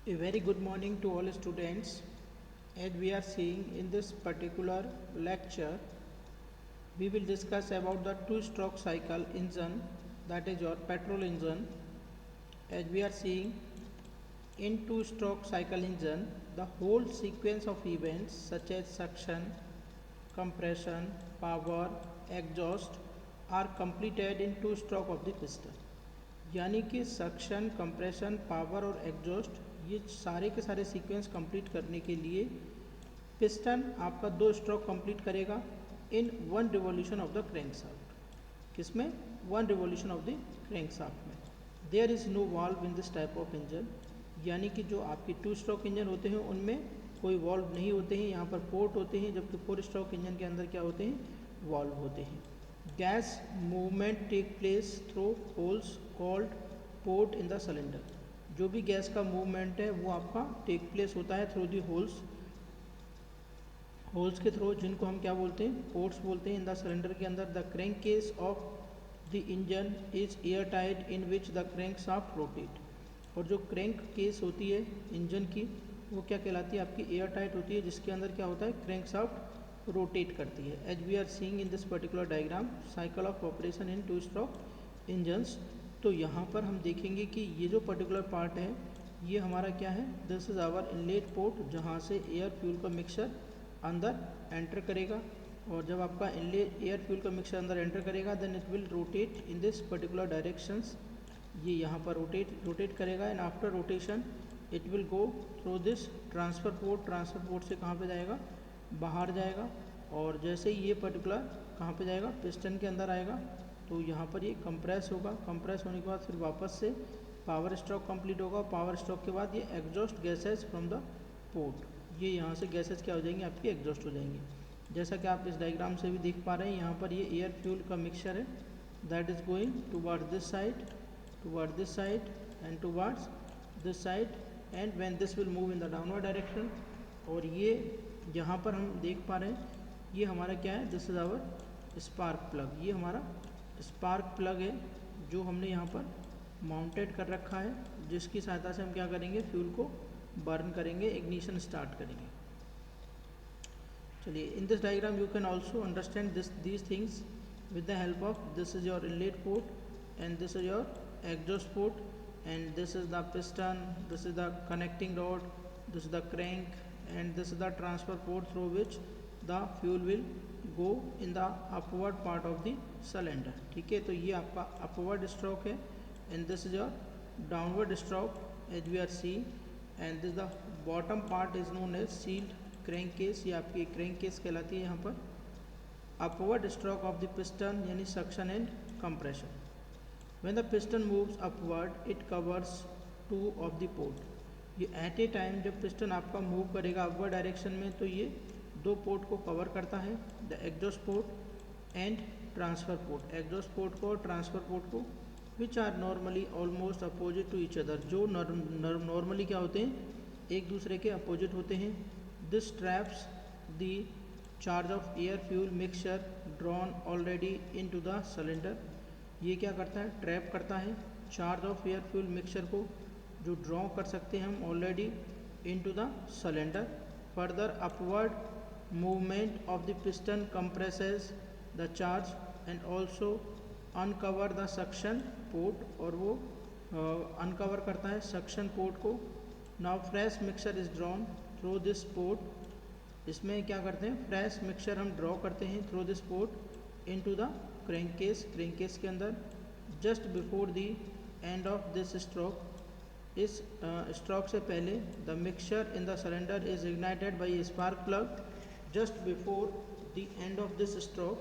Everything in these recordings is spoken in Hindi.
A very good morning to all students. As we are seeing in this particular lecture, we will discuss about the two-stroke cycle engine, that is your petrol engine. As we are seeing in two-stroke cycle engine, the whole sequence of events such as suction, compression, power, exhaust are completed in two-stroke of the piston. यानी कि सक्शन, कंप्रेशन, पावर और एग्जॉस्ट ये सारे के सारे सीक्वेंस कंप्लीट करने के लिए पिस्टन आपका 2 स्ट्रोक कंप्लीट करेगा in 1 revolution of the crankshaft. किसमें? 1 रिवॉल्यूशन ऑफ द क्रैंकशाफ्ट में। There is no valve in this type of engine, यानी कि जो आपकी 2 स्ट्रोक इंजन होते हैं उनमें कोई वाल्व नहीं होते हैं, यहाँ पर पोर्ट होते हैं, जबकि 4 स्ट्रोक इंजन के अंदर क्या होते हैं? वाल्व होते हैं। Gas movement take place through holes called port in the cylinder. जो भी गैस का मूवमेंट है वो आपका टेक प्लेस होता है थ्रू दी होल्स के थ्रू, जिनको हम क्या बोलते हैं? पोर्ट्स बोलते हैं इन द सिलेंडर के अंदर। The crank case of the engine is air tight in which the crank shaft rotate. और जो क्रैंक केस होती है इंजन की वो क्या कहलाती है? आपकी एयर टाइट होती है, जिसके अंदर क्या होता है? क्रैंक शाफ्ट रोटेट करती है। As we are seeing in this particular diagram cycle of operation in 2 stroke engines. तो यहाँ पर हम देखेंगे कि ये जो पर्टिकुलर पार्ट है ये हमारा क्या है? This is our inlet port, जहाँ से एयर फ्यूल का मिक्सचर अंदर एंटर करेगा। और जब आपका इनलेट एयर फ्यूल का मिक्सचर अंदर एंटर करेगा then it will rotate in this particular directions. ये यहाँ पर रोटेट करेगा and after rotation it will go through this transfer port. Transfer port से कहाँ पे जाएगा? बाहर जाएगा। और जैसे ही ये पर्टिकुलर कहाँ पे जाएगा? पिस्टन के अंदर आएगा, तो यहाँ पर ये कंप्रेस होगा। कंप्रेस होने के बाद फिर वापस से पावर स्ट्रोक कंप्लीट होगा। पावर स्ट्रोक के बाद ये exhaust gases from the port, ये यहाँ से गैसेज क्या हो जाएंगी? आपकी एग्जॉस्ट हो जाएंगी। जैसा कि आप इस डायग्राम से भी देख पा रहे हैं, यहाँ पर ये एयर फ्यूल का मिक्सचर है that is going towards this side and towards this side and when this will move in the downward direction. और ये यहाँ पर हम देख पा रहे हैं ये हमारा क्या है? This is our spark plug. ये हमारा स्पार्क प्लग है जो हमने यहाँ पर माउंटेड कर रखा है, जिसकी सहायता से हम क्या करेंगे? फ्यूल को बर्न करेंगे, इग्निशन स्टार्ट करेंगे। चलिए, in this diagram you can also understand these things with the help of this is your inlet port and this is your exhaust port and this is the piston, this is the connecting rod, this is the crank and this is the transfer port through which the fuel will go in the upward part of the cylinder. ठीक है, तो ये आपका अपवर्ड स्ट्रोक है and this is your downward stroke as we are see and this the bottom part is known as sealed crankcase. ये आपकी क्रैंक केस कहलाती है। यहाँ पर upward stroke of the piston यानी suction and compression. When the piston moves upward it covers 2 of the port. ये एट ए टाइम जब पिस्टन आपका मूव करेगा अपवर्ड डायरेक्शन में तो ये 2 पोर्ट को कवर करता है, the exhaust port and transfer port. Exhaust port को और ट्रांसफ़र पोर्ट को which are normally almost opposite to each other, जो नॉर्मली क्या होते हैं? एक दूसरे के अपोजिट होते हैं। This traps the charge of air fuel mixture drawn already into the cylinder. ये क्या करता है? ट्रैप करता है charge of air fuel mixture को, जो ड्रॉ कर सकते हैं हम already into the cylinder. Further upward movement of the piston compresses the charge and also uncover the suction port, और वो uncover करता है suction port को। now fresh mixture is drawn through this port। इसमें क्या करते हैं? fresh mixture हम draw करते हैं through this port into the crankcase के अंदर। just before the end of this stroke, इस स्ट्रोक से पहले the mixture in the cylinder is ignited by a spark plug। just before the end of this stroke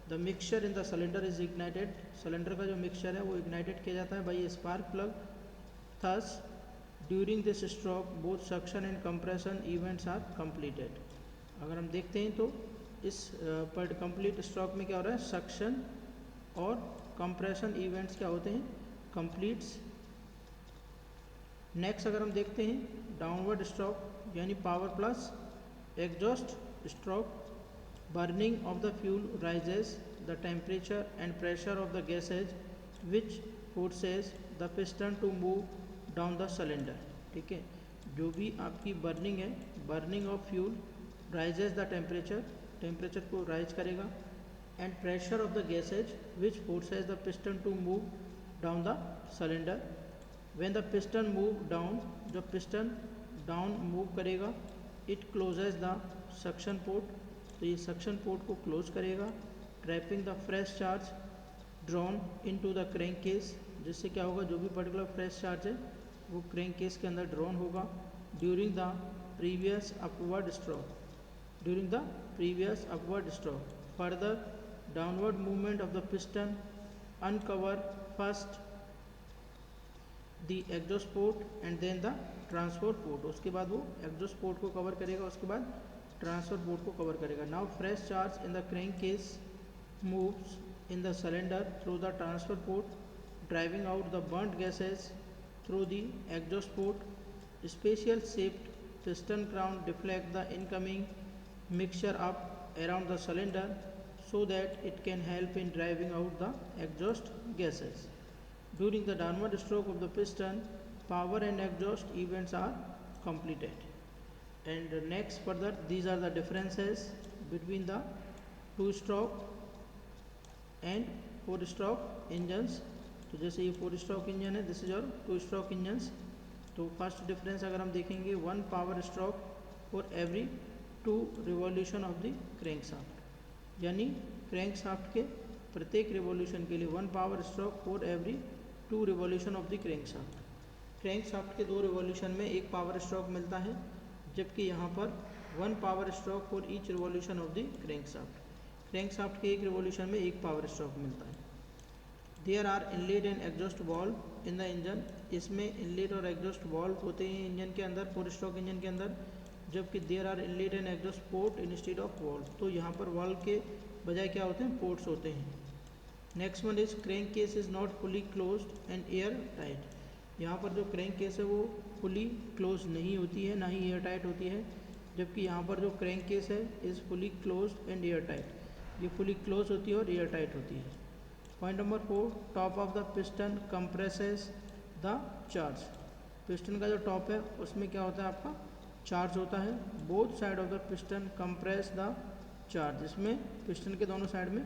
the mixture in the cylinder is ignited। Cylinder का जो मिक्सचर है वो इग्नाइटेड किया जाता है by a spark plug। thus during this stroke both suction and compression events are completed। अगर हम देखते हैं तो इस पर कंप्लीट स्ट्रोक में क्या हो रहा है? सक्शन और कंप्रेशन इवेंट्स क्या होते हैं? कंप्लीट्स। नेक्स्ट अगर हम देखते हैं डाउनवर्ड स्ट्रोक यानी power plus exhaust stroke, burning of the fuel rises the temperature and pressure of the gases which forces the piston to move down the cylinder। ठीक है, जो भी आपकी बर्निंग है, burning of fuel raises the temperature, temperature को राइज करेगा, and pressure of the gases which forces the piston to move down the cylinder. When the piston move down, जब पिस्टन डाउन मूव करेगा, it closes the suction port, तो ये सक्शन पोर्ट को क्लोज करेगा, trapping the fresh charge drawn into the crankcase, जिससे क्या होगा, जो भी पर्टिकुलर फ्रेश चार्ज है वो क्रैंक केस के अंदर ड्रॉन होगा during the previous upward stroke, during the previous upward stroke. Further downward movement of the piston uncover first the exhaust port and then the transfer port, उसके बाद वो एग्जॉस्ट पोर्ट को कवर करेगा, उसके बाद ट्रांसफर पोर्ट को कवर करेगा। Now fresh charge in the crank case moves in the cylinder through the transfer port, driving out the burnt gases through the exhaust port. Special shaped piston crown deflect the incoming mixture up around the cylinder so that it can help in driving out the exhaust gases. During the downward stroke of the piston, power and exhaust events are completed. And next further, these are the differences between the two-stroke and 4 stroke engines. तो जैसे ये 4 स्ट्रोक इंजन है, दिस इज और 2 स्ट्रोक इंजन्स। तो फर्स्ट डिफरेंस अगर हम देखेंगे, 1 power stroke for every 2 revolution of the crank shaft, यानी क्रैंक शाफ्ट के प्रत्येक रिवॉल्यूशन के लिए 1 power stroke for every 2 revolution of the crankshaft. Crankshaft के 2 रिवॉल्यूशन में 1 पावर स्ट्रोक मिलता है, जबकि यहाँ पर 1 power stroke for each revolution of the crankshaft. Crankshaft के एक रिवॉल्यूशन में 1 पावर स्ट्रोक मिलता है। There are inlet and exhaust valve in the engine, इसमें इनलेट और एग्जॉस्ट वाल्व होते हैं इंजन के अंदर, 4 स्ट्रोक इंजन के अंदर, जबकि there are inlet and exhaust port instead of valve, तो यहाँ पर वाल्व के बजाय क्या होते हैं, पोर्ट्स होते हैं। Next one is crank case is not fully closed end air tight, यहाँ पर जो क्रैंक केस है वो फुली क्लोज नहीं होती है, ना ही एयर टाइट होती है, जबकि यहाँ पर जो क्रैंक केस है is fully closed end air tight, ये फुली क्लोज होती है और एयर टाइट होती है। Point number 4, top of the piston compresses the charge, piston का जो टॉप है उसमें क्या होता है, आपका चार्ज होता है। Both side of the piston compress the charge, इसमें पिस्टन के दोनों साइड में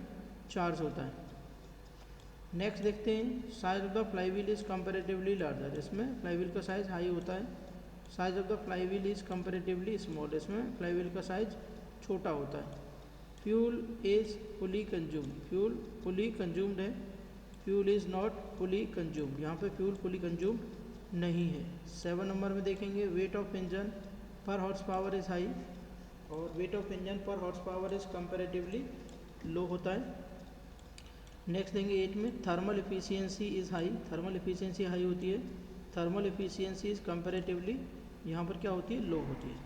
चार्ज होता है। नेक्स्ट देखते हैं, size of the flywheel is comparatively larger, इसमें फ्लाईव्हील का साइज हाई होता है। Size of the flywheel is comparatively small, इसमें फ्लाईव्हील का साइज छोटा होता है। Fuel is fully consumed, fuel fully consumed है, fuel is not fully consumed, यहाँ पे फ्यूल फुली कंज्यूम्ड नहीं है। 7 नंबर में देखेंगे, वेट ऑफ इंजन पर हॉर्स पावर इज़ हाई, और वेट ऑफ इंजन पर horse power is comparatively low होता है। नेक्स्ट देंगे 8 में, thermal efficiency is high, thermal efficiency high होती है, थर्मल एफिशिएंसी इज़ कंपेरेटिवली यहाँ पर क्या होती है, लो होती है।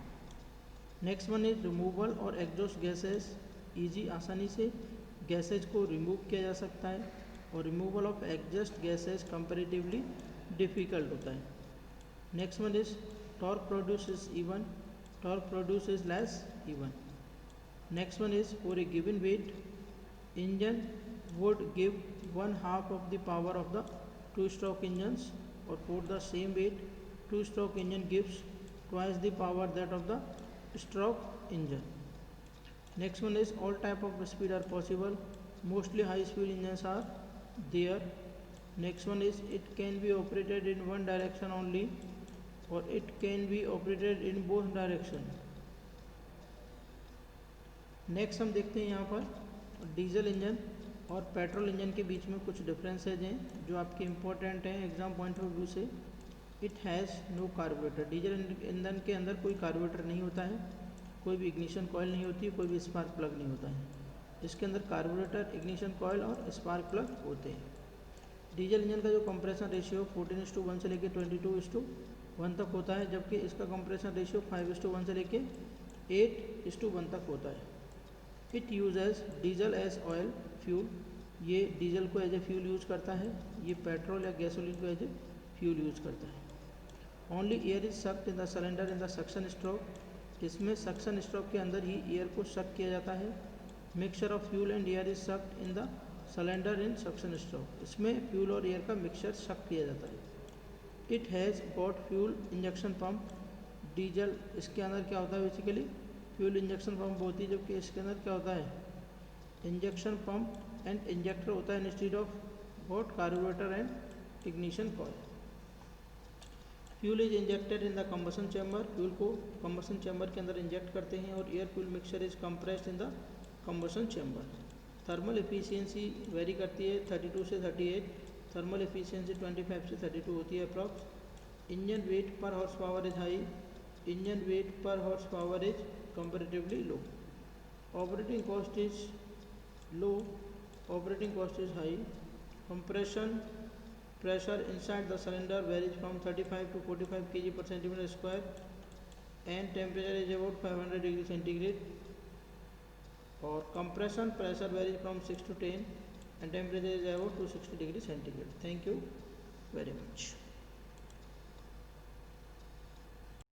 नेक्स्ट वन इज रिमूवल और एग्जॉस्ट गैसेस ईजी, आसानी से गैसेज को रिमूव किया जा सकता है, और removal of exhaust gases comparatively difficult होता है। Next one is torque produce is even, torque produce is less even. Next one is for a given weight engine would give 1/2 of the power of the 2-stroke engines, or for the same weight 2-stroke engine gives twice the power that of the stroke engine. Next one is all type of speed are possible, mostly high speed engines are there. Next one is it can be operated in one direction only, or it can be operated in both direction. Next हम देखते हैं यहाँ पर डीजल इंजन और पेट्रोल इंजन के बीच में कुछ डिफरेंसेज हैं जो आपके इम्पोर्टेंट हैं एग्जाम पॉइंट ऑफ व्यू से। It has no carburettor, diesel engine के अंदर कोई कार्बोरेटर नहीं होता है, कोई भी इग्निशन कॉयल नहीं होती है, कोई भी स्पार्क प्लग नहीं होता है। इसके अंदर कार्बोरेटर, इग्निशन कॉयल और स्पार्क प्लग होते हैं। डीजल इंजन का जो कंप्रेशन रेशियो 14:1 से लेकर 22:1 तक होता है, जबकि इसका कंप्रेशन रेशियो 5:1 से लेकर 8:1 तक होता है। It uses diesel as oil fuel, ये डीजल को एज ए फ्यूल यूज़ करता है, ये पेट्रोल या गैसोलीन को एज ए फ्यूल यूज़ करता है। Only air is sucked in the cylinder in the suction stroke, इसमें सक्शन स्ट्रोक के अंदर ही एयर को सक किया जाता है। Mixture of fuel and air is sucked in the cylinder in suction stroke, इसमें फ्यूल और एयर का मिक्सचर सक किया जाता है। It has got fuel injection pump, diesel, इसके अंदर क्या होता है बेसिकली फ्यूल इंजेक्शन पंप होती है, जबकि इसके अंदर क्या होता है इंजेक्शन पंप एंड इंजेक्टर होता है instead of both carburettor and ignition coil. Fuel is injected in the combustion chamber, fuel को कंबसन चैम्बर के अंदर इंजेक्ट करते हैं और air fuel mixture is compressed in the combustion chamber. Thermal efficiency very करती है 32 से 38, थर्मल एफिशिएंसी 25 से 32 होती है approx. Engine weight per horsepower is high, engine weight per horsepower is comparatively low. Operating cost is low, operating cost is high. Compression pressure inside the cylinder varies from 35 to 45 kg per centimeter square and temperature is about 500 degree centigrade. Or compression pressure varies from 6 to 10 and temperature is about 260 degree centigrade. Thank you very much.